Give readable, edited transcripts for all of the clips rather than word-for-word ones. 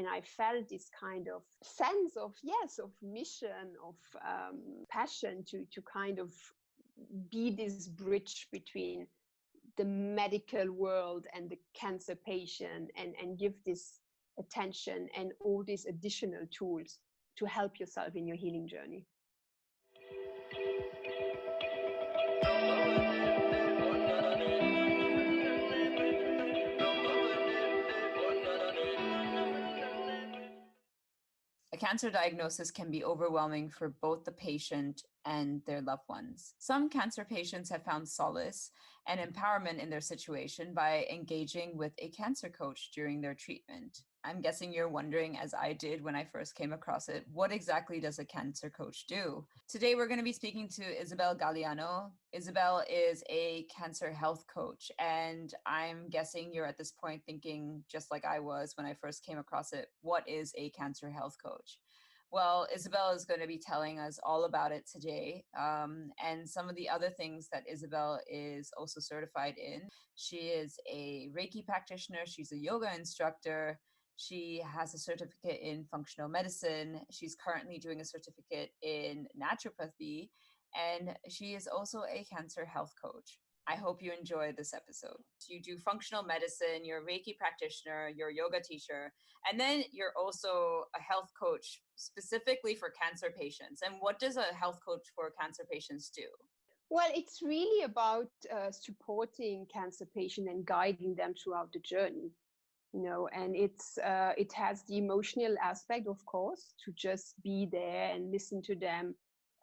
And I felt this kind of sense of, yes, of mission, of passion to kind of be this bridge between the medical world and the cancer patient, and give this attention and all these additional tools to help yourself in your healing journey. A cancer diagnosis can be overwhelming for both the patient and their loved ones. Some cancer patients have found solace and empowerment in their situation by engaging with a cancer coach during their treatment. I'm guessing you're wondering, as I did when I first came across it, what exactly does a cancer coach do? Today, we're going to be speaking to Isabel Galiano. Isabel is a cancer health coach, and I'm guessing you're at this point thinking, just like I was when I first came across it, what is a cancer health coach? Well, Isabel is going to be telling us all about it today, and some of the other things that Isabel is also certified in. She is a Reiki practitioner. She's a yoga instructor. She has a certificate in functional medicine. She's currently doing a certificate in naturopathy, and she is also a cancer health coach. I hope you enjoy this episode. You do functional medicine, you're a Reiki practitioner, you're a yoga teacher, and then you're also a health coach specifically for cancer patients. And what does a health coach for cancer patients do? Well, it's really about supporting cancer patients and guiding them throughout the journey. And it has the emotional aspect, of course, to just be there and listen to them,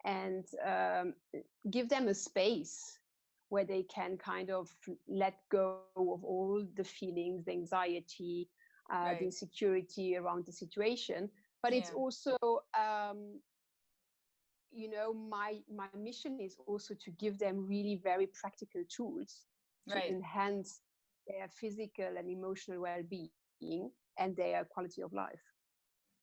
and give them a space where they can kind of let go of all the feelings, the anxiety, the insecurity around the situation. But it's also, my mission is also to give them really very practical tools to enhance their physical and emotional well-being and their quality of life.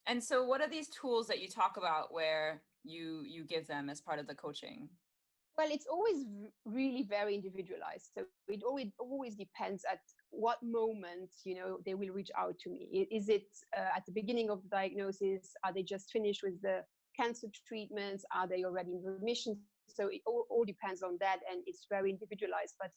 And so what are these tools that you talk about where you give them as part of the coaching? Well, it's always really very individualized. So it always depends at what moment, they will reach out to me. Is it at the beginning of the diagnosis? Are they just finished with the cancer treatments? Are they already in remission? So it all depends on that, and it's very individualized. But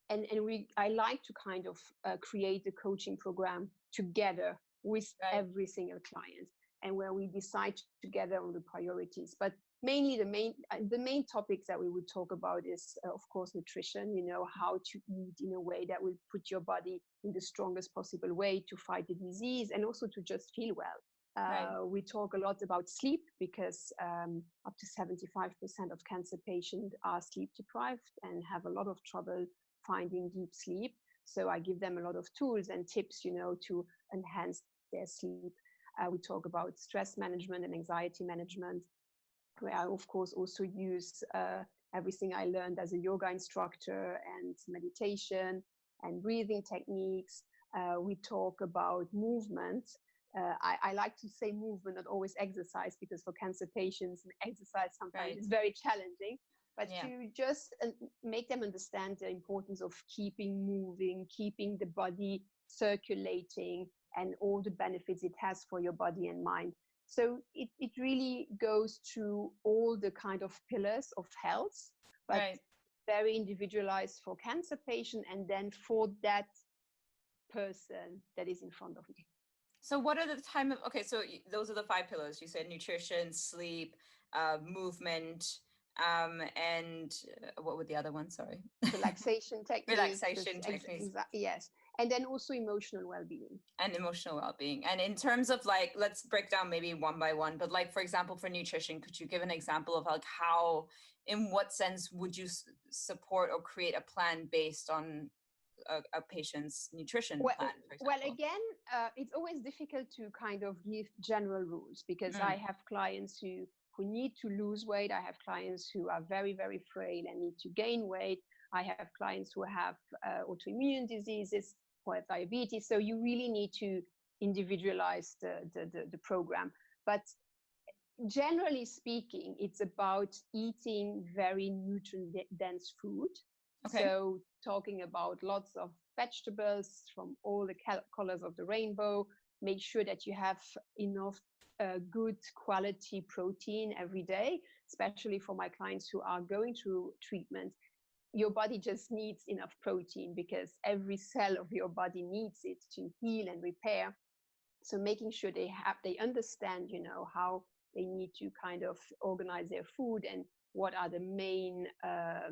I like to kind of create a coaching program together with every single client, and where we decide together on the priorities. But mainly the main topics that we would talk about is, of course, nutrition. How to eat in a way that will put your body in the strongest possible way to fight the disease, and also to just feel well. We talk a lot about sleep, because up to 75% of cancer patients are sleep deprived and have a lot of trouble finding deep sleep. So I give them a lot of tools and tips, to enhance their sleep. We talk about stress management and anxiety management, where I, of course, also use everything I learned as a yoga instructor, and meditation and breathing techniques. We talk about movement. I like to say movement, not always exercise, because for cancer patients, exercise sometimes is very challenging. But to just make them understand the importance of keeping moving, keeping the body circulating, and all the benefits it has for your body and mind. So it really goes through all the kind of pillars of health, but very individualized for cancer patient, and then for that person that is in front of me. So what are the so those are the 5 pillars. You said nutrition, sleep, movement, and what were the other ones? Sorry. Relaxation techniques. Relaxation techniques. Yes. And then also emotional well-being. And emotional well-being. And in terms of let's break down maybe one by one, but for example, for nutrition, could you give an example of how, in what sense would you support or create a plan based on a patient's nutrition plan, for example? Well, again, it's always difficult to kind of give general rules, because I have clients who need to lose weight. I have clients who are very, very frail and need to gain weight. I have clients who have autoimmune diseases, who have diabetes. So you really need to individualize the program. But generally speaking, it's about eating very nutrient-dense food. So talking about lots of vegetables from all the colors of the rainbow, make sure that you have enough good quality protein every day, especially for my clients who are going through treatment. Your body just needs enough protein because every cell of your body needs it to heal and repair. So making sure they understand, how they need to kind of organize their food and what are the main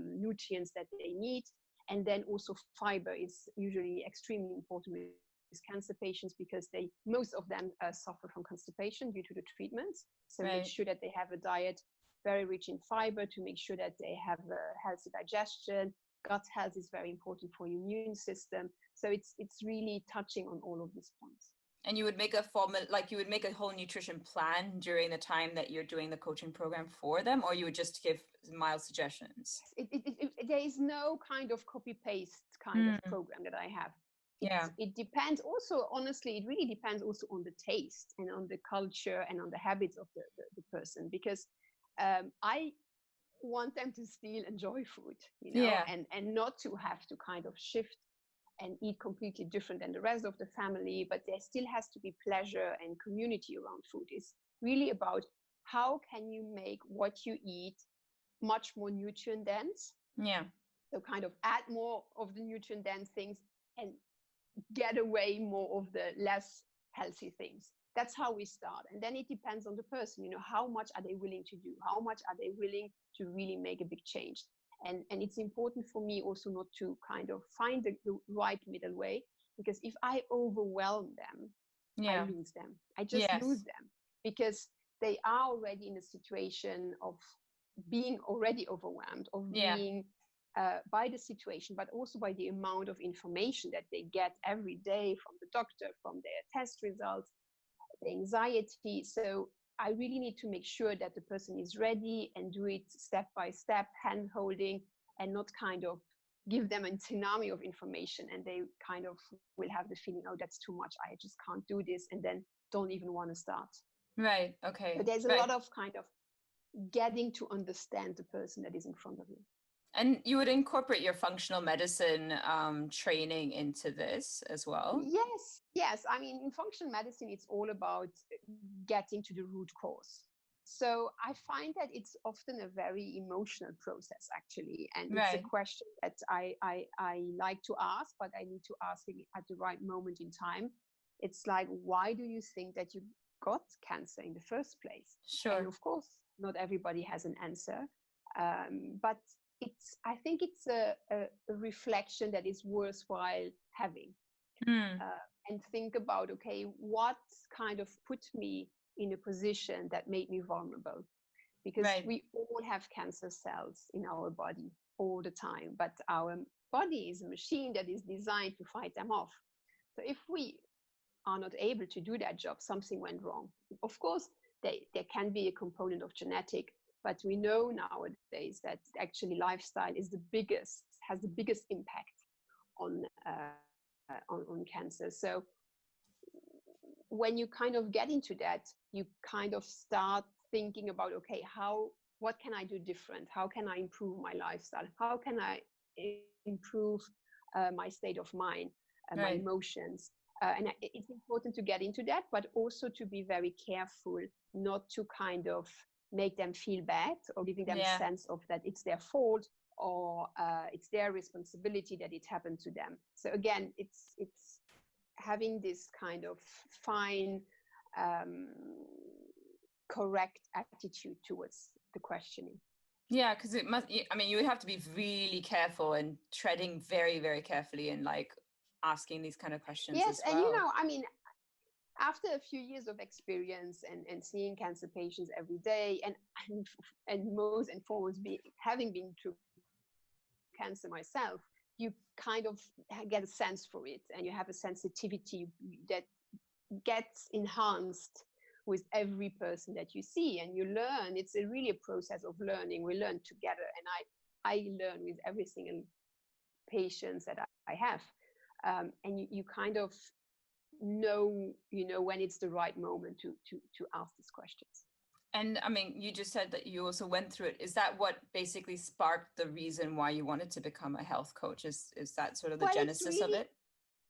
nutrients that they need. And then also fiber is usually extremely important with cancer patients because most of them suffer from constipation due to the treatments. So make sure that they have a diet very rich in fiber to make sure that they have a healthy digestion. Gut health is very important for your immune system. So it's really touching on all of these points. And you would make you would make a whole nutrition plan during the time that you're doing the coaching program for them, or you would just give mild suggestions? There is no kind of copy-paste kind of program that I have. It depends also, honestly, it really depends also on the taste and on the culture and on the habits of the person, because I want them to still enjoy food, and not to have to kind of shift and eat completely different than the rest of the family, but there still has to be pleasure and community around food. It's really about how can you make what you eat much more nutrient dense. So kind of add more of the nutrient dense things and get away more of the less healthy things. That's how we start. And then it depends on the person, how much are they willing to do? How much are they willing to really make a big change? And it's important for me also not to kind of find the right middle way, because if I overwhelm them, I lose them. I just lose them because they are already in a situation of being already overwhelmed, of being by the situation, but also by the amount of information that they get every day from the doctor, from their test results, the anxiety. So I really need to make sure that the person is ready and do it step by step, hand holding, and not kind of give them a tsunami of information and they kind of will have the feeling, oh, that's too much, I just can't do this, and then don't even want to start. Right. Okay. But there's a lot of kind of getting to understand the person that is in front of you. And you would incorporate your functional medicine training into this as well? Yes. I mean, in functional medicine, it's all about getting to the root cause. So I find that it's often a very emotional process, actually. And it's a question that I like to ask, but I need to ask it at the right moment in time. It's like, why do you think that you got cancer in the first place? Sure. And of course, not everybody has an answer. But I think it's a reflection that is worthwhile having. And think about, okay, what kind of put me in a position that made me vulnerable? Because we all have cancer cells in our body all the time, but our body is a machine that is designed to fight them off. So if we are not able to do that job, something went wrong. Of course, there can be a component of genetic, but we know nowadays that actually lifestyle has the biggest impact on cancer. So when you kind of get into that, you kind of start thinking about, okay, what can I do different? How can I improve my lifestyle? How can I improve my state of mind, my emotions? And it's important to get into that, but also to be very careful not to kind of make them feel bad or giving them a sense of that it's their fault or it's their responsibility that it happened to them. So again, it's having this kind of fine, correct attitude towards the questioning. Yeah, because it must, I mean, you would have to be really careful and treading very, very carefully and like asking these kind of questions as well. And I mean, after a few years of experience and seeing cancer patients every day, and most and foremost having been through cancer myself, you kind of get a sense for it, and you have a sensitivity that gets enhanced with every person that you see, and you learn. It's really a process of learning. We learn together, and I learn with every single patient that I have, and you kind of know when it's the right moment to ask these questions. And I mean, you just said that you also went through it. Is that what basically sparked the reason why you wanted to become a health coach? Is that sort of the genesis of it?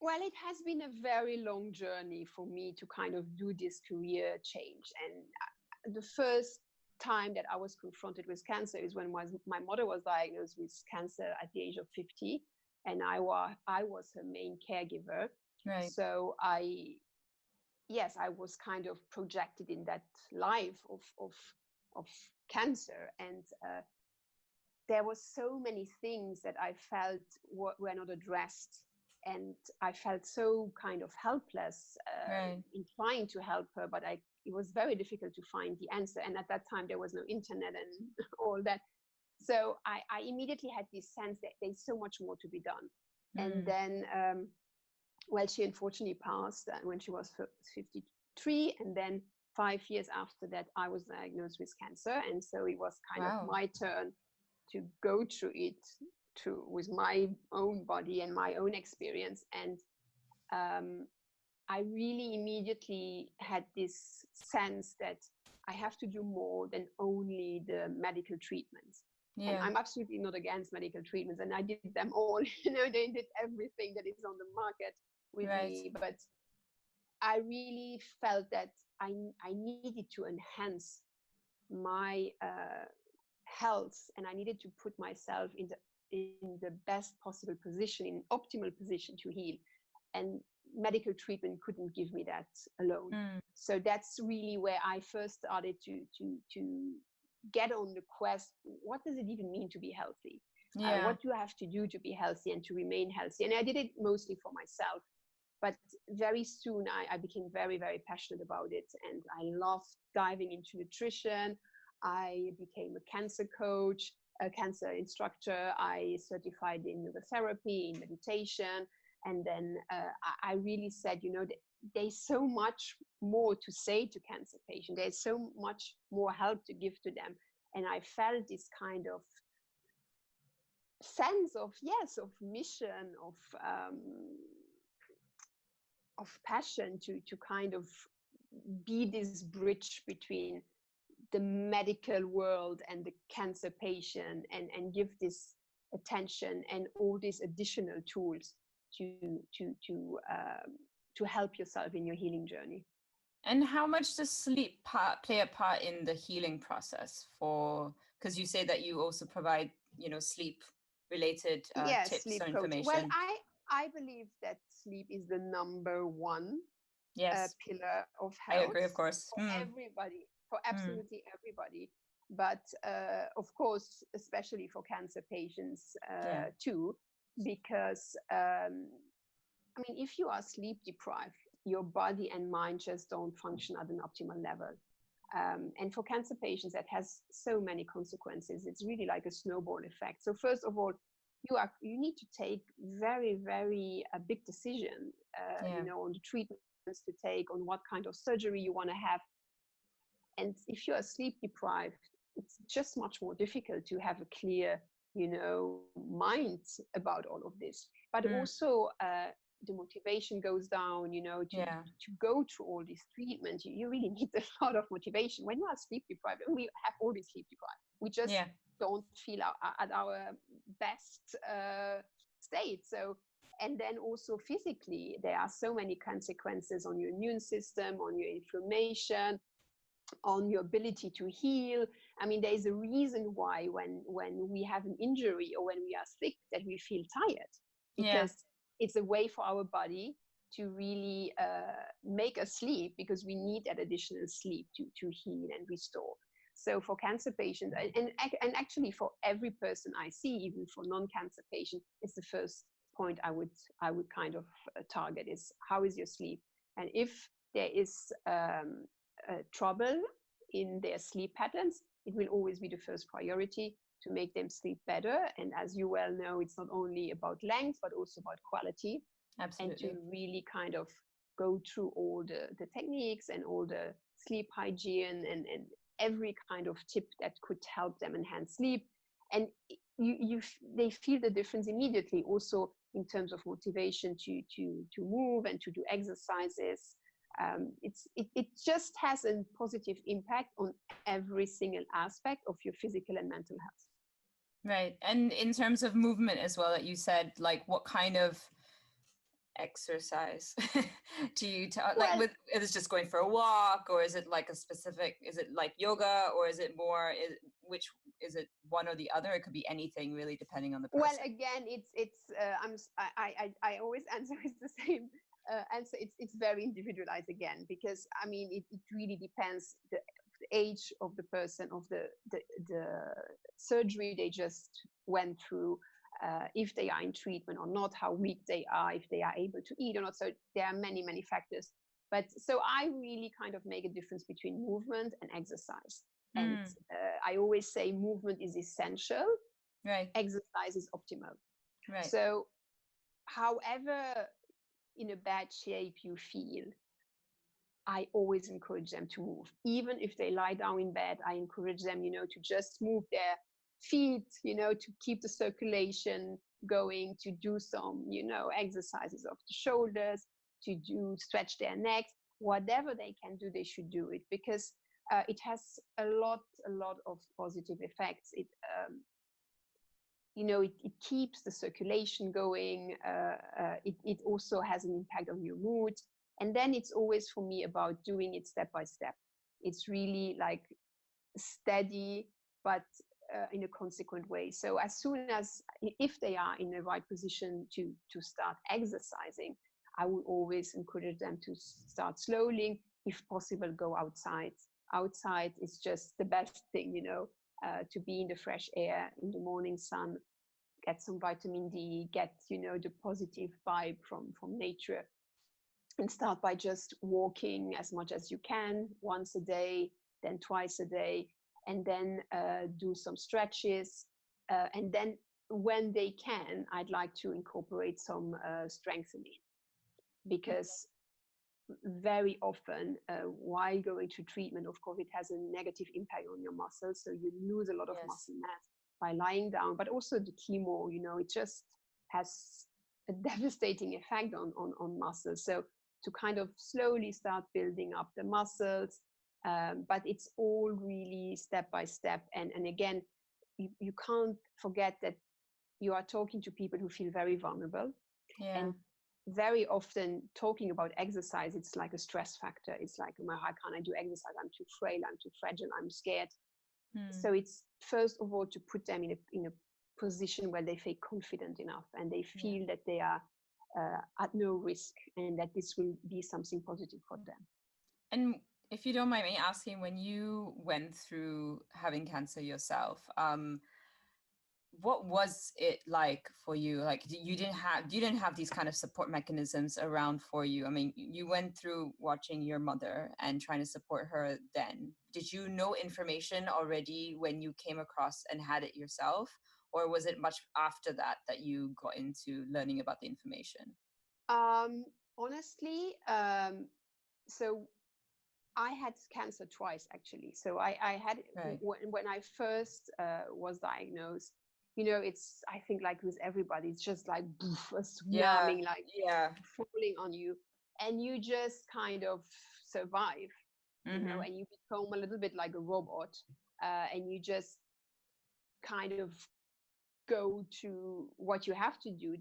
Well, it has been a very long journey for me to kind of do this career change. And the first time that I was confronted with cancer is when my mother was diagnosed with cancer at the age of 50, and I was her main caregiver. Right. So yes, I was kind of projected in that life of cancer, and there was so many things that I felt were not addressed, and I felt so kind of helpless Right. in trying to help her, but it was very difficult to find the answer. And at that time, there was no internet and all that. So I immediately had this sense that there's so much more to be done. And then, well, she unfortunately passed when she was 53, and then 5 years after that, I was diagnosed with cancer, and so it was kind of Wow. my turn to go through it with my own body and my own experience. And I really immediately had this sense that I have to do more than only the medical treatments. And Yeah. I'm absolutely not against medical treatments, and I did them all. They did everything that is on the market with Right. me. But I really felt that I needed to enhance my health, and I needed to put myself in the best possible position, in optimal position to heal. And medical treatment couldn't give me that alone. So that's really where I first started to get on the quest. What does it even mean to be healthy? Yeah. What do I have to do to be healthy and to remain healthy? And I did it mostly for myself. But very soon I became very, very passionate about it. And I loved diving into nutrition. I became a cancer coach, a cancer instructor. I certified in therapy, in meditation. And then I really said, there's so much more to say to cancer patients. There's so much more help to give to them. And I felt this kind of sense of, yes, of mission, of passion to kind of be this bridge between the medical world and the cancer patient, and give this attention and all these additional tools to help yourself in your healing journey. And how much does sleep play a part in the healing process because you say that you also provide, sleep related Yes, tips sleep or coach. Well, information? I believe that sleep is the number one Yes, pillar of I health agree, of course. for everybody, for Mm. absolutely everybody. But of course, especially for cancer patients Yeah. too, because if you are sleep deprived, your body and mind just don't function at an optimal level. And for cancer patients, that has so many consequences. It's really like a snowball effect. So first of all, you need to take very, very a big decision, on the treatments to take, on what kind of surgery you want to have. And if you are sleep deprived, it's just much more difficult to have a clear, mind about all of this. But also, the motivation goes down, to go through all these treatments. You really need a lot of motivation. When you are sleep deprived, and we have always sleep deprived, we just don't feel at our best state. So, and then also physically, there are so many consequences on your immune system, on your inflammation, on your ability to heal. There is a reason why when we have an injury or when we are sick, that we feel tired, because it's a way for our body to really make us sleep, because we need that additional sleep to heal and restore. So for cancer patients, and actually for every person I see, even for non-cancer patients, it's the first point I would kind of target is, how is your sleep? And if there is trouble in their sleep patterns, it will always be the first priority to make them sleep better. And as you well know, it's not only about length, but also about quality. Absolutely. And to really kind of go through all the techniques and all the sleep hygiene and every kind of tip that could help them enhance sleep. And they feel the difference immediately, also in terms of motivation to move and to do exercises. It just has a positive impact on every single aspect of your physical and mental health. Right. And in terms of movement as well, that you said, like what kind of exercise do you like Well, with, is it just going for a walk, or is it like a specific, is it like yoga, or is it more, which is it, one or the other? It could be anything really, depending on the well, person. again, I always answer with the same answer. It's very individualized again, because I mean it really depends the age of the person, of the surgery they just went through, if they are in treatment or not, how weak they are, if they are able to eat or not. So there are many factors. But so I really kind of make a difference between movement and exercise. And I always say movement is essential, Right. exercise is optimal. Right. So however in a bad shape you feel, I always encourage them to move. Even if they lie down in bed, I encourage them, to just move their feet, to keep the circulation going, to do some, exercises of the shoulders, to stretch their necks, whatever they can do, they should do it, because it has a lot of positive effects. It keeps the circulation going. It also has an impact on your mood. And then it's always for me about doing it step by step. It's really like steady, but in a consequent way. So as soon as, if they are in the right position to start exercising, I will always encourage them to start slowly. If possible, go outside. Outside is just the best thing, to be in the fresh air, in the morning sun, get some vitamin D, get, the positive vibe from nature. And start by just walking as much as you can, once a day, then twice a day, and then do some stretches. And then when they can, I'd like to incorporate some strengthening, because very often while going to treatment, of course, it has a negative impact on your muscles. So you lose a lot of muscle mass by lying down, but also the chemo, it just has a devastating effect on muscles. So to kind of slowly start building up the muscles, but it's all really step by step. And again, you can't forget that you are talking to people who feel very vulnerable. And very often talking about exercise, it's like a stress factor. It's like, oh, how can I do exercise? I'm too frail, I'm too fragile, I'm scared. So it's first of all to put them in a position where they feel confident enough, and they feel that they are at no risk, and that this will be something positive for them. And if you don't mind me asking, when you went through having cancer yourself, what was it like for you? Like, you didn't have these kind of support mechanisms around for you. I mean, you went through watching your mother and trying to support her then. Did you know information already when you came across and had it yourself? Or was it much after that you got into learning about the information? Honestly, so I had cancer twice, actually. So I had, when I first was diagnosed, it's, I think, like with everybody, it's just like a tsunami, falling on you, and you just kind of survive, and you become a little bit like a robot, and you just kind of go to what you have to do,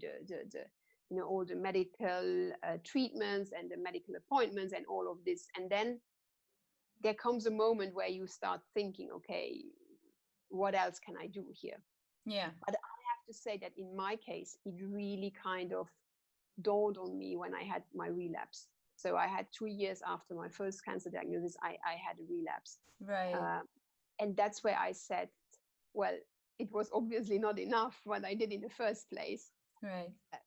all the medical treatments and the medical appointments and all of this. And then there comes a moment where you start thinking, okay, what else can I do here? But I have to say that in my case, it really kind of dawned on me when I had my relapse. So I had 2 years after my first cancer diagnosis, I had a relapse. And that's where I said, well, it was obviously not enough what I did in the first place.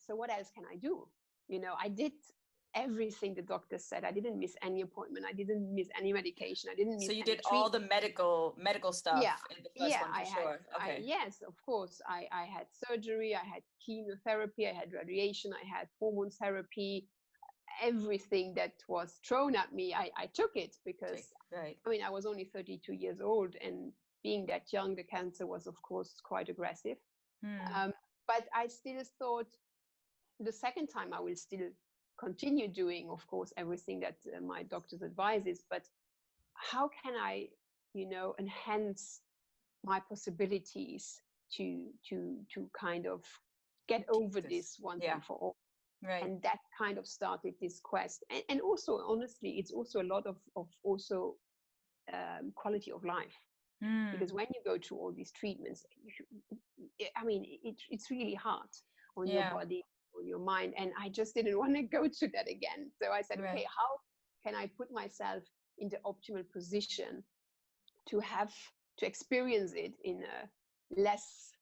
So what else can I do? I did everything the doctor said. I didn't miss any appointment. I didn't miss any medication. I didn't miss So you any did all the medical stuff in the first one, for sure. Yes, of course. I had surgery, I had chemotherapy, I had radiation, I had hormone therapy. Everything that was thrown at me, I took it, because I mean, I was only 32 years old, and being that young, the cancer was, of course, quite aggressive. But I still thought the second time I will still continue doing, of course, everything that my doctor's advises, but how can I, enhance my possibilities to kind of get over this once and for all? Right. And that kind of started this quest. And also, honestly, it's also a lot of also quality of life. Because when you go through all these treatments, I mean, it's really hard on your Yeah. body, on your mind. And I just didn't want to go through that again. So I said, Right. okay, how can I put myself in the optimal position to experience it in a less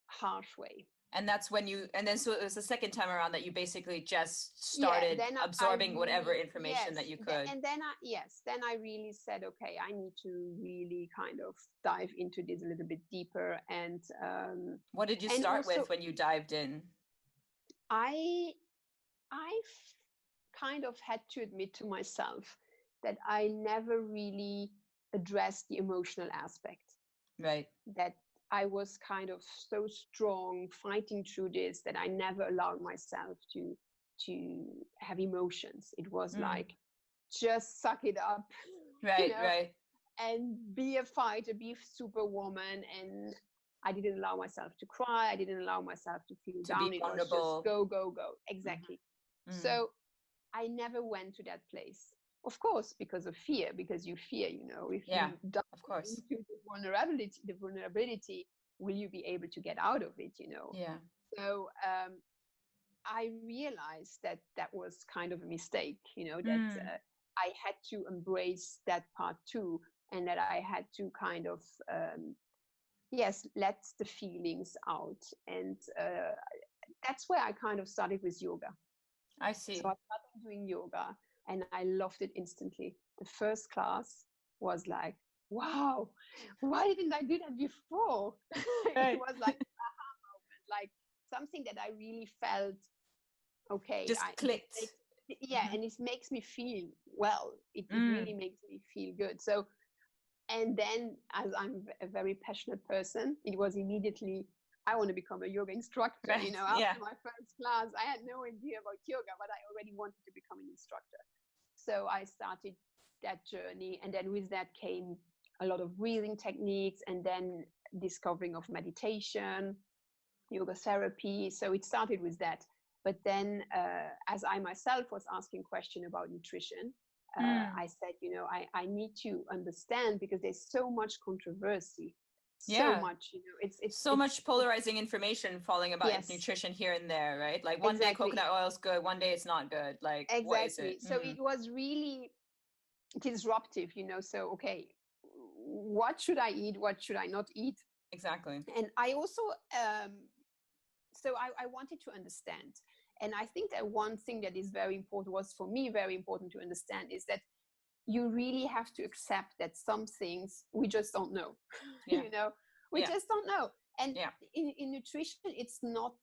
harsh way? And that's when and then so it was the second time around that you basically just Yeah, started then absorbing really, whatever information yes, that you could. and then then I really said, okay, I need to really kind of dive into this a little bit deeper. And What did you and start also with when you dived in? I kind of had to admit to myself that I never really addressed the emotional aspect. Right. That I was kind of so strong fighting through this that I never allowed myself to have emotions. It was like, just suck it up, Right, right. and be a fighter, be superwoman. And I didn't allow myself to cry. I didn't allow myself to feel down. It was just go, go, go. Exactly. So I never went to that place. Of course, because of fear, because you fear, if you dive of course. into the vulnerability, will you be able to get out of it, Yeah. So I realized that that was kind of a mistake, that I had to embrace that part too, and that I had to kind of, yes, let the feelings out. And that's where I kind of started with yoga. I see. So I started doing yoga and I loved it instantly. The first class was like, wow, why didn't I do that before? Right. It was like an aha moment, like something that I really felt, okay. Just clicked. And it makes me feel well. It really makes me feel good. So, and then as I'm a very passionate person, it was immediately, I want to become a yoga instructor. Right. After my first class, I had no idea about yoga, but I already wanted to become an instructor. So I started that journey. And then with that came a lot of breathing techniques, and then discovering of meditation, yoga therapy. So it started with that. But then as I myself was asking questions about nutrition, I said, I need to understand, because there's so much controversy. So much, it's so much polarizing information falling about nutrition here and there, right? Like one day coconut oil is good, one day it's not good. Like, what is it? So it was really disruptive, So, okay, what should I eat? What should I not eat? Exactly. And I also, so I wanted to understand. And I think that one thing that is very important, was for me very important to understand, is that you really have to accept that some things we just don't know. We just don't know. And in nutrition, it's not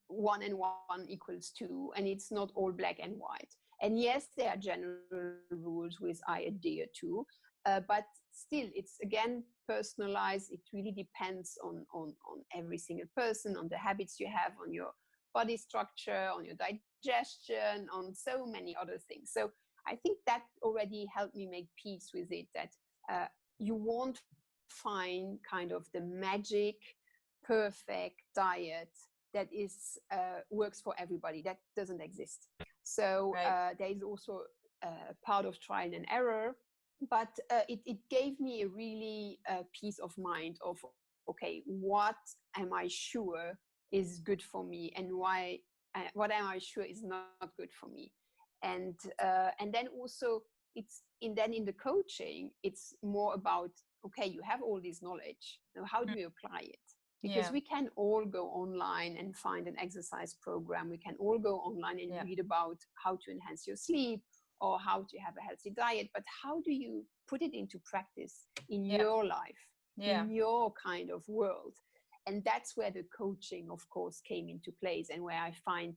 1 and 1 equals 2, and it's not all black and white. And yes, there are general rules which I adhere to, but still, it's again personalized. It really depends on every single person, on the habits you have, on your body structure, on your digestion, on so many other things. So I think that already helped me make peace with it, that you won't find kind of the magic, perfect diet that is works for everybody. That doesn't exist. So there is also a part of trial and error, but it gave me a really peace of mind of, okay, what am I sure is good for me, and why? What am I sure is not good for me? And then also it's in the coaching, it's more about, okay, you have all this knowledge. Now, how do you apply it? Because we can all go online and find an exercise program. We can all go online and read about how to enhance your sleep or how to have a healthy diet. But how do you put it into practice in your life, in your kind of world? And that's where the coaching, of course, came into place, and where I find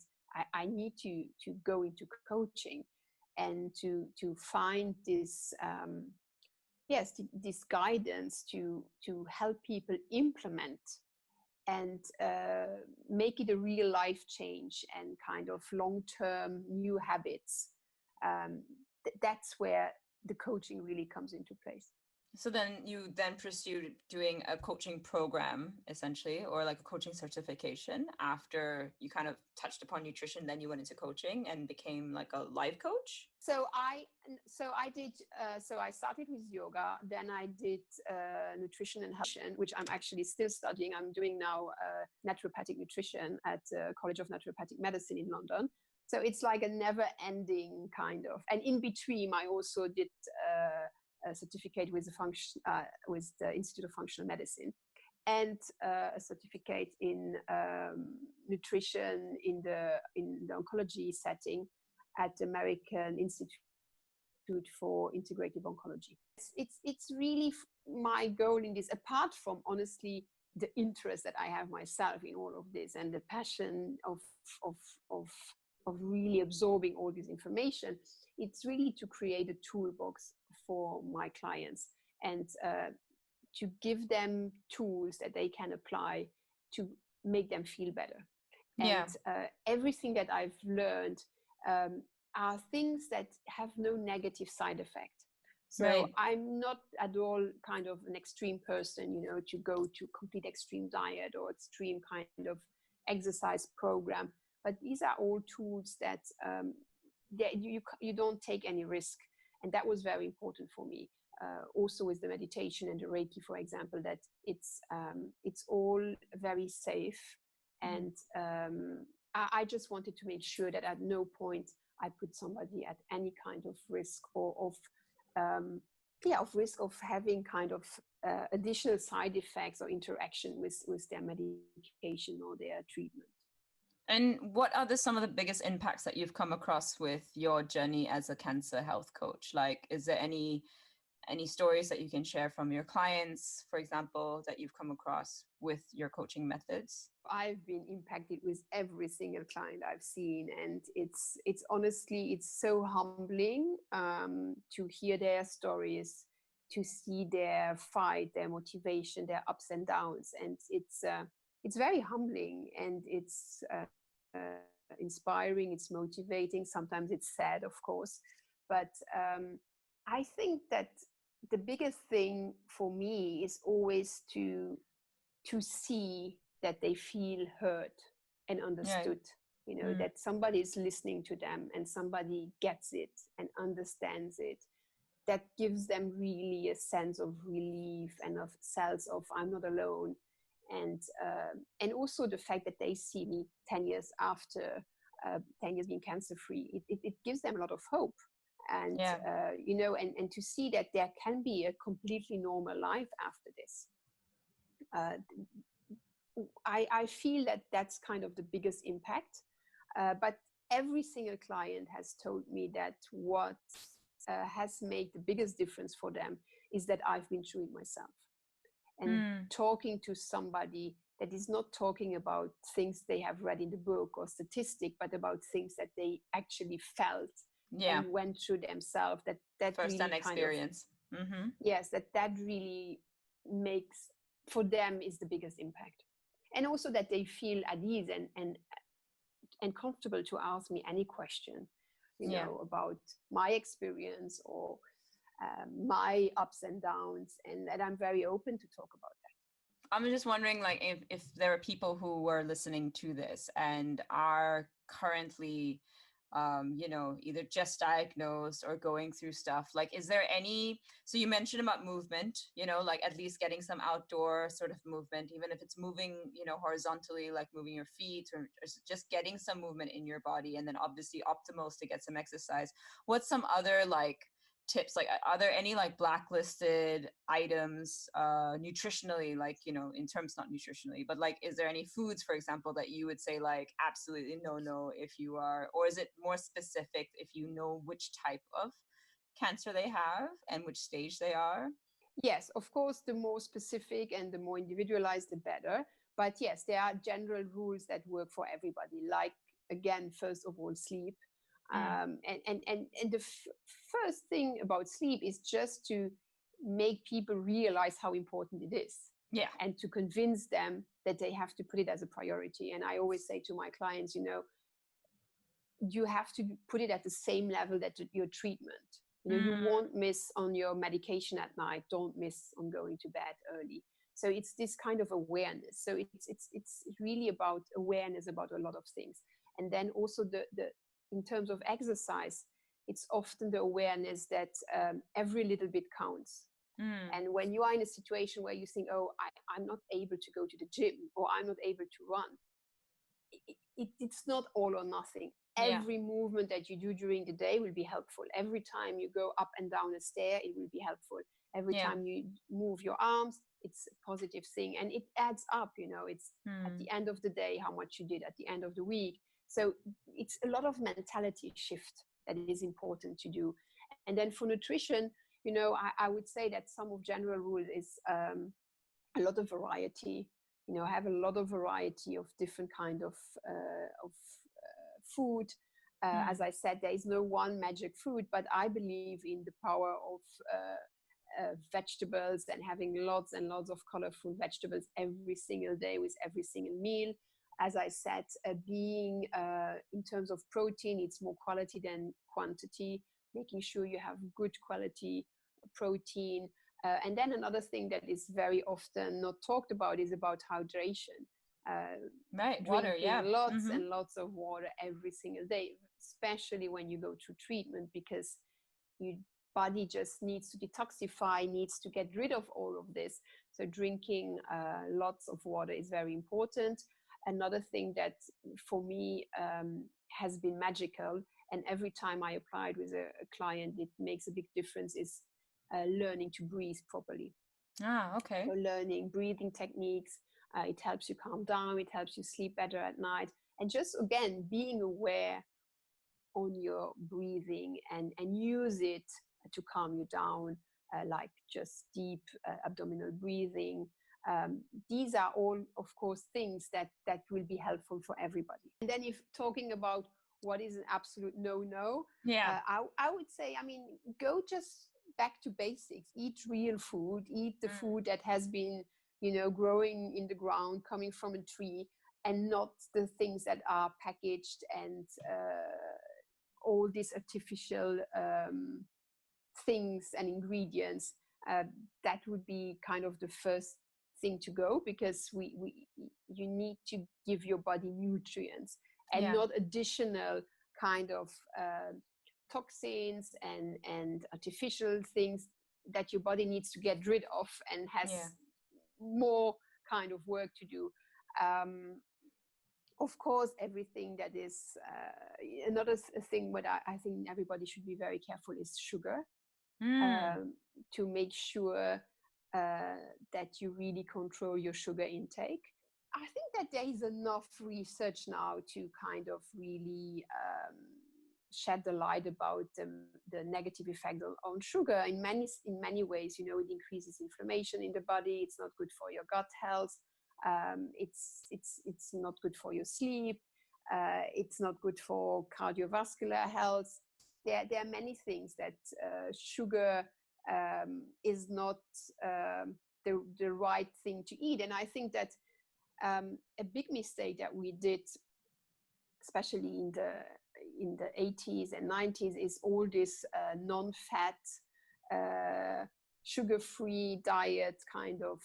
I need to go into coaching and to find this this guidance to help people implement and make it a real life change and kind of long-term new habits. That's where the coaching really comes into place. So then you then pursued doing a coaching program essentially, or like a coaching certification after you kind of touched upon nutrition, then you went into coaching and became like a life coach? So I started with yoga, then I did nutrition and health, which I'm actually still studying. I'm doing now naturopathic nutrition at College of Naturopathic Medicine in London. So it's like a never ending kind of, and in between I also did a certificate with the Institute of Functional Medicine, and a certificate in nutrition in the oncology setting at the American Institute for Integrative Oncology. It's really my goal in this, apart from honestly the interest that I have myself in all of this and the passion of really absorbing all this information. It's really to create a toolbox for my clients and to give them tools that they can apply to make them feel better. Yeah. And everything that I've learned are things that have no negative side effect. So Right. I'm not at all kind of an extreme person, to go to complete extreme diet or extreme kind of exercise program. But these are all tools that you don't take any risk. And that was very important for me. Also with the meditation and the Reiki, for example, that it's all very safe. And I just wanted to make sure that at no point I put somebody at any kind of risk or of risk of having kind of additional side effects or interaction with their medication or their treatment. And what are some of the biggest impacts that you've come across with your journey as a cancer health coach? Like, is there any stories that you can share from your clients, for example, that you've come across with your coaching methods? I've been impacted with every single client I've seen, and it's honestly, it's so humbling to hear their stories, to see their fight, their motivation, their ups and downs, and it's very humbling, and it's inspiring, it's motivating. Sometimes it's sad, of course, but I think that the biggest thing for me is always to see that they feel heard and understood. That somebody is listening to them and somebody gets it and understands it. That gives them really a sense of relief and of sense of I'm not alone. And also the fact that they see me 10 years after 10 years being cancer free, it gives them a lot of hope. And and to see that there can be a completely normal life after this. I feel that that's kind of the biggest impact. But every single client has told me that what has made the biggest difference for them is that I've been through it myself. And talking to somebody that is not talking about things they have read in the book or statistic, but about things that they actually felt and went through themselves, that first-hand experience. Yes, that really makes, for them, is the biggest impact. And also that they feel at ease and comfortable to ask me any question, about my experience or my ups and downs, and that I'm very open to talk about that. I'm just wondering, like, if there are people who are listening to this and are currently either just diagnosed or going through stuff, like, is there any, so you mentioned about movement, like at least getting some outdoor sort of movement, even if it's moving, horizontally, like moving your feet or just getting some movement in your body. And then obviously optimal is to get some exercise. What's some other like tips? Like, are there any like blacklisted items nutritionally, like, in terms, not nutritionally, but like, is there any foods, for example, that you would say like absolutely no if you are, or is it more specific if you know which type of cancer they have and which stage they are? Yes, of course, the more specific and the more individualized, the better. But yes, there are general rules that work for everybody. Like, again, first of all, sleep. And the first thing about sleep is just to make people realize how important it is. Yeah. And to convince them that they have to put it as a priority. And I always say to my clients, you have to put it at the same level that your treatment. You Mm, won't miss on your medication at night. Don't miss on going to bed early. So it's this kind of awareness. So it's really about awareness about a lot of things. And then also the in terms of exercise, it's often the awareness that every little bit counts. mm, And when you are in a situation where you think, oh, I'm not able to go to the gym, or I'm not able to run, it's not all or nothing. yeah, Every movement that you do during the day will be helpful. Every time you go up and down a stair, it will be helpful. Every yeah. time you move your arms, it's a positive thing. And it adds up, it's at Mm, the end of the day how much you did at the end of the week. So it's a lot of mentality shift that is important to do. And then for nutrition, I would say that some of general rule is a lot of variety. Have a lot of variety of different kind of food. As mm, I said, there is no one magic food, but I believe in the power of vegetables, and having lots and lots of colorful vegetables every single day with every single meal. As I said, being in terms of protein, it's more quality than quantity, making sure you have good quality protein. And then another thing that is very often not talked about is about hydration. Uh, right. Water. Drinking Yeah. lots Mm-hmm. and lots of water every single day, especially when you go through treatment, because your body just needs to detoxify, needs to get rid of all of this. So drinking lots of water is very important. Another thing that for me has been magical, and every time I applied with a client, it makes a big difference, is learning to breathe properly. Ah, okay. So learning breathing techniques, it helps you calm down, it helps you sleep better at night. And just again, being aware on your breathing, and use it to calm you down, like just deep abdominal breathing. These are all, of course, things that will be helpful for everybody. And then if talking about what is an absolute no-no, Yeah. I would say, go just back to basics. Eat real food, eat the Mm, food that has been, growing in the ground, coming from a tree, and not the things that are packaged and all these artificial things and ingredients. That would be kind of the first thing to go, because you need to give your body nutrients, and yeah. not additional kind of toxins and artificial things that your body needs to get rid of and has Yeah. more kind of work to do. Um, of course, everything that is another thing, what I think everybody should be very careful is sugar, Mm, um, to make sure that you really control your sugar intake. I think that there is enough research now to kind of really shed the light about the negative effect on sugar in many ways. It increases inflammation in the body. It's not good for your gut health. It's not good for your sleep. It's not good for cardiovascular health. There are many things that sugar is not the right thing to eat. And I think that a big mistake that we did, especially in the 80s and 90s, is all this non-fat, sugar-free diet kind of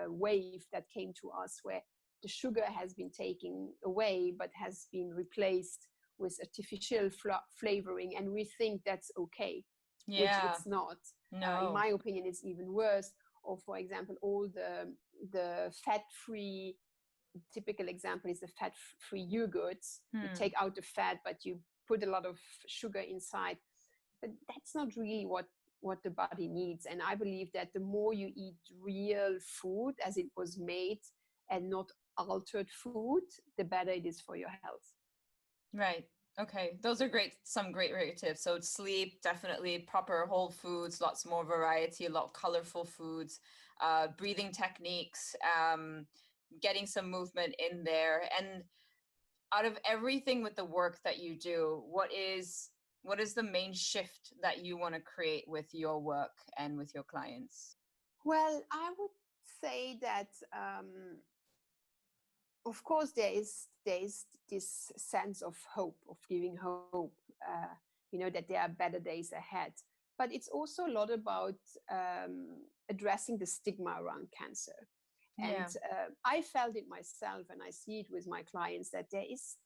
wave that came to us, where the sugar has been taken away but has been replaced with artificial flavoring, and we think that's okay, which yeah. it's not. In No. my opinion, it's even worse. Or, for example, all the fat-free, typical example is the fat-free yogurts. You Hmm. take out the fat, but you put a lot of sugar inside. But that's not really what the body needs. And I believe that the more you eat real food as it was made, and not altered food, the better it is for your health. Right. Okay. Those are great. Some great tips. So sleep, definitely proper whole foods, lots more variety, a lot of colorful foods, breathing techniques, getting some movement in there. And out of everything with the work that you do, what is the main shift that you want to create with your work and with your clients? Well, I would say that of course there is this sense of hope, of giving hope, that there are better days ahead. but it's also a lot about addressing the stigma around cancer. And I felt it myself, and I see it with my clients, that there is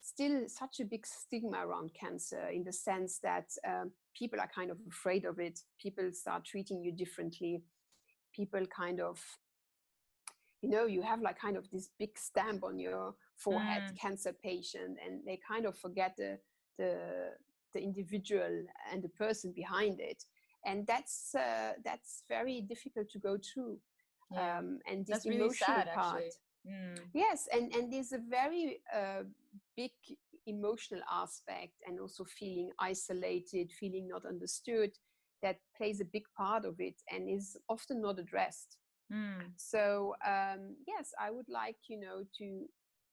still such a big stigma around cancer, in the sense that people are kind of afraid of it. People start treating you differently. People kind of, you have like kind of this big stamp on your forehead, cancer patient, and they kind of forget the individual and the person behind it. And that's very difficult to go through. And this that's really emotional sad, part. Yes, and there's a very big emotional aspect, and also feeling isolated, feeling not understood, that plays a big part of it and is often not addressed. So yes, I would like, to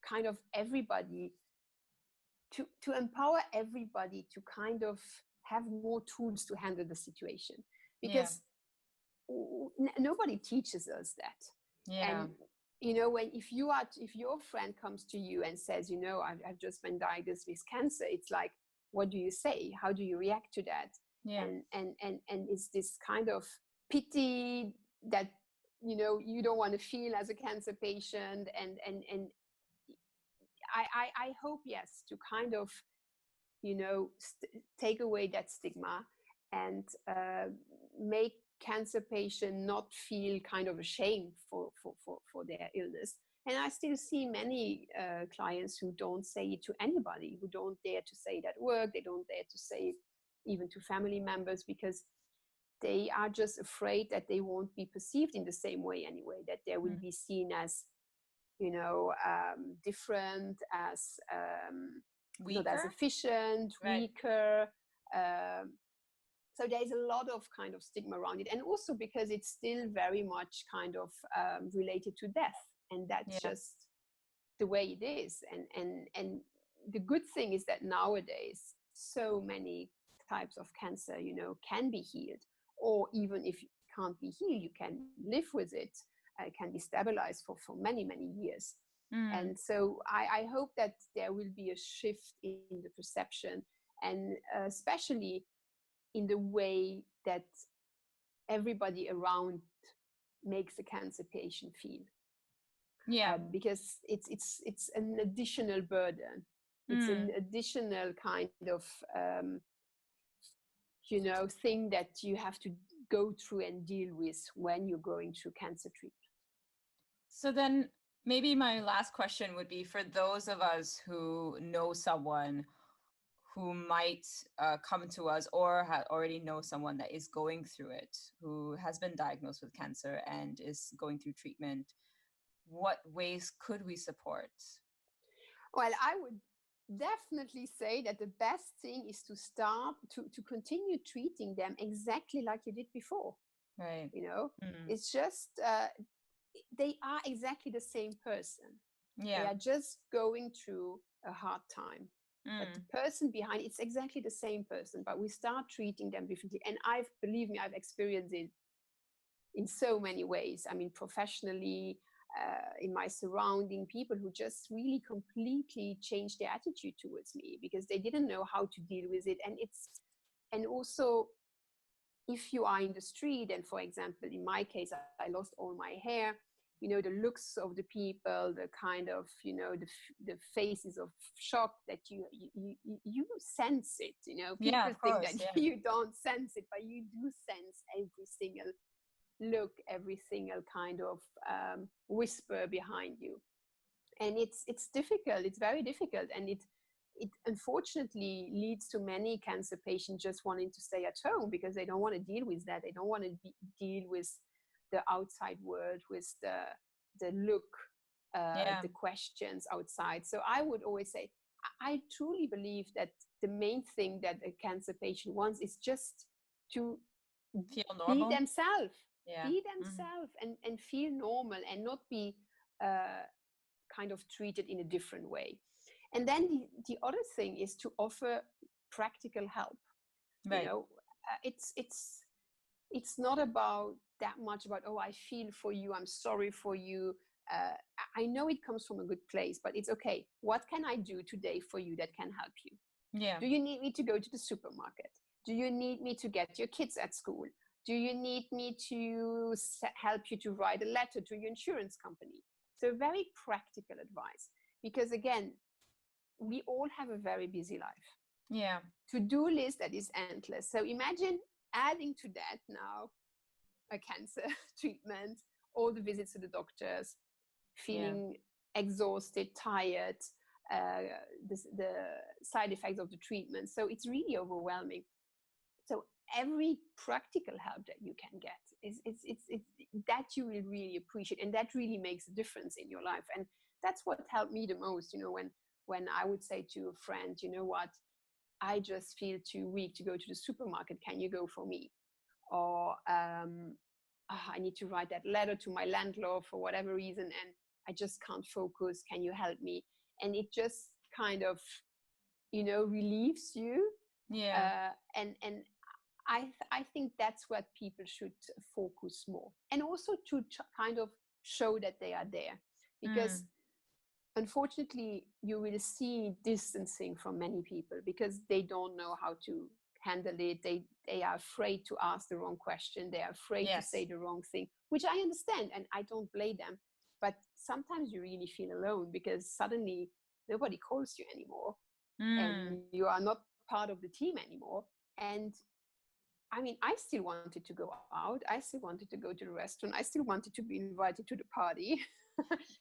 kind of everybody, to empower everybody to kind of have more tools to handle the situation, because nobody teaches us that. And when if your friend comes to you and says, I've just been diagnosed with cancer, it's like, what do you say? How do you react to that? And it's this kind of pity that you don't want to feel as a cancer patient. And I hope, yes, to kind of take away that stigma, and make cancer patient not feel kind of ashamed for their illness. And I still see many clients who don't say it to anybody, who don't dare to say it at work, they don't dare to say it even to family members, because they are just afraid that they won't be perceived in the same way anyway, that they will be seen as, different, as not as efficient, weaker. So there's a lot of kind of stigma around it, and also because it's still very much kind of related to death, and that's just the way it is. And the good thing is that nowadays so many types of cancer, can be healed, or even if it can't be healed, you can live with it. It can be stabilized for many, many years. And so I hope that there will be a shift in the perception, and especially in the way that everybody around makes a cancer patient feel. Because it's an additional burden. It's an additional kind of thing that you have to go through and deal with when you're going through cancer treatment. So then maybe my last question would be, for those of us who know someone who might come to us, or already know someone that is going through it, who has been diagnosed with cancer and is going through treatment, what ways could we support? Well, I would definitely say that the best thing is to start to continue treating them exactly like you did before. Right. It's just they are exactly the same person. They are just going through a hard time. But the person behind it's exactly the same person, but we start treating them differently. And believe me, I've experienced it in so many ways. I mean, professionally, in my surrounding, people who just really completely changed their attitude towards me because they didn't know how to deal with it. And also, if you are in the street, and for example, in my case, I lost all my hair, the looks of the people, the kind of, the faces of shock that you sense it, people think that you don't sense it, but you do sense every single look, every single kind of whisper behind you. And it's difficult, it's very difficult. And it unfortunately leads to many cancer patients just wanting to stay at home because they don't want to deal with that. They don't want to deal with the outside world, with the look, the questions outside. So I would always say, I truly believe that the main thing that a cancer patient wants is just to feel normal, be themselves, and feel normal, and not be kind of treated in a different way. And then the other thing is to offer practical help. Right. It's not about that much about, oh, I feel for you, I'm sorry for you. I know it comes from a good place, but it's okay. What can I do today for you that can help you? Yeah. Do you need me to go to the supermarket? Do you need me to get your kids at school? Do you need me to help you to write a letter to your insurance company? So very practical advice, because again, we all have a very busy life. Yeah. To-do list that is endless. So imagine adding to that now a cancer treatment, all the visits to the doctors, feeling exhausted, tired, the side effects of the treatment. So it's really overwhelming. So every practical help that you can get is that you will really appreciate, and that really makes a difference in your life. And that's what helped me the most, when I would say to a friend, you know what, I just feel too weak to go to the supermarket. Can you go for me? Or I need to write that letter to my landlord for whatever reason, and I just can't focus. Can you help me? And it just kind of, relieves you. Yeah. And I think that's what people should focus more, and also to kind of show that they are there, because unfortunately you will see distancing from many people because they don't know how to handle it. They are afraid to ask the wrong question. They are afraid to say the wrong thing, which I understand, and I don't blame them. But sometimes you really feel alone because suddenly nobody calls you anymore, and you are not part of the team anymore. And I mean, I still wanted to go out. I still wanted to go to the restaurant. I still wanted to be invited to the party.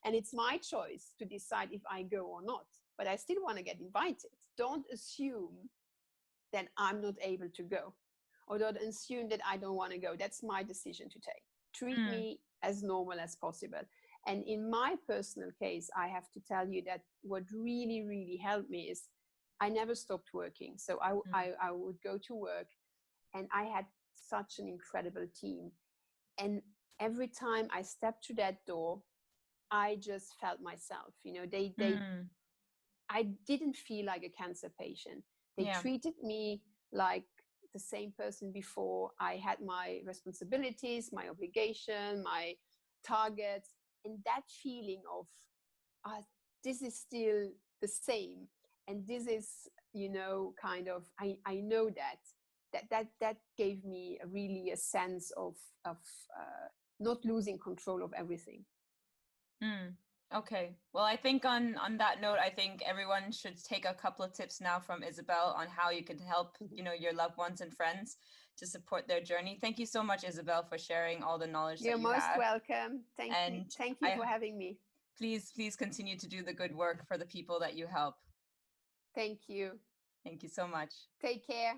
And it's my choice to decide if I go or not. But I still want to get invited. Don't assume that I'm not able to go, or don't assume that I don't want to go. That's my decision to take. Treat me as normal as possible. And in my personal case, I have to tell you that what really, really helped me is I never stopped working. So I would go to work, and I had such an incredible team. And every time I stepped through that door, I just felt myself. I didn't feel like a cancer patient. They treated me like the same person before. I had my responsibilities, my obligation, my targets, and that feeling of this is still the same, and this is kind of I know that gave me really a sense of not losing control of everything. Okay. Well, I think on that note, I think everyone should take a couple of tips now from Isabel on how you can help, your loved ones and friends to support their journey. Thank you so much, Isabel, for sharing all the knowledge You're that you most have. welcome. Thank you for having me. Please continue to do the good work for the people that you help. Thank you. Thank you so much. Take care.